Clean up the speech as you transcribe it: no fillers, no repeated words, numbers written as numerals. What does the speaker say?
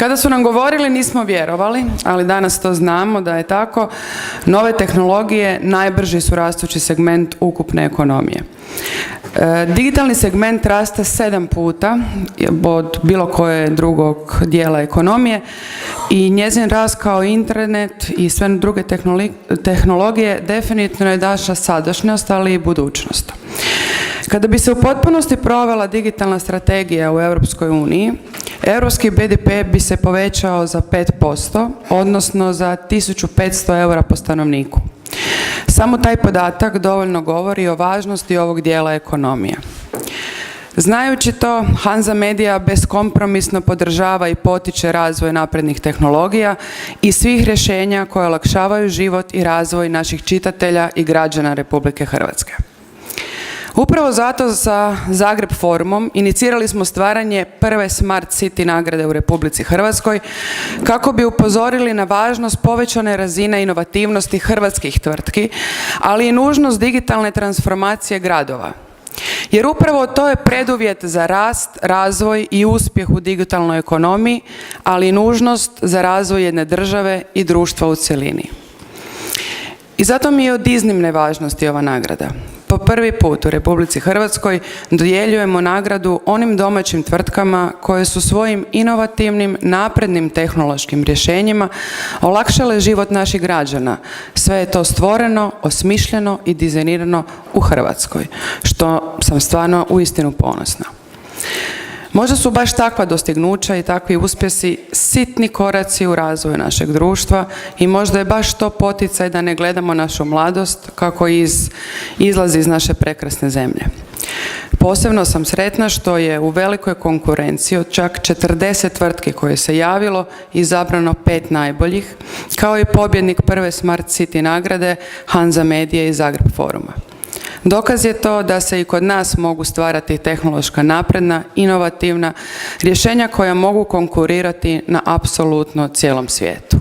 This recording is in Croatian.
Kada su nam govorili nismo vjerovali, ali danas to znamo da je tako. Nove tehnologije najbrži su rastući segment ukupne ekonomije. Digitalni segment raste 7 puta od bilo koje drugog dijela ekonomije i njezin rast kao internet i sve druge tehnologije definitivno je naša sadašnjost, ali i budućnost. Kada bi se u potpunosti provela digitalna strategija u Europskoj uniji, europski BDP bi se povećao za 5%, odnosno za 1500 eura po stanovniku. Samo taj podatak dovoljno govori o važnosti ovog dijela ekonomije. Znajući to, Hanza Media beskompromisno podržava i potiče razvoj naprednih tehnologija i svih rješenja koje olakšavaju život i razvoj naših čitatelja i građana Republike Hrvatske. Upravo zato sa Zagreb forumom inicirali smo stvaranje prve Smart City nagrade u Republici Hrvatskoj kako bi upozorili na važnost povećane razine inovativnosti hrvatskih tvrtki, ali i nužnost digitalne transformacije gradova. Jer upravo to je preduvjet za rast, razvoj i uspjeh u digitalnoj ekonomiji, ali i nužnost za razvoj jedne države i društva u cjelini. I zato mi je od iznimne važnosti ova nagrada. Po prvi put u Republici Hrvatskoj dodjeljujemo nagradu onim domaćim tvrtkama koje su svojim inovativnim, naprednim tehnološkim rješenjima olakšale život naših građana. Sve je to stvoreno, osmišljeno i dizajnirano u Hrvatskoj, što sam stvarno uistinu ponosna. Možda su baš takva dostignuća i takvi uspjesi sitni koraci u razvoju našeg društva i možda je baš to poticaj da ne gledamo našu mladost kako izlazi iz naše prekrasne zemlje. Posebno sam sretna što je u velikoj konkurenciji od čak 40 tvrtki koje se javilo izabrano 5 najboljih, kao i pobjednik prve Smart City nagrade Hanza Media i Zagreb foruma. Dokaz je to da se i kod nas mogu stvarati tehnološka napredna, inovativna rješenja koja mogu konkurirati na apsolutno cijelom svijetu.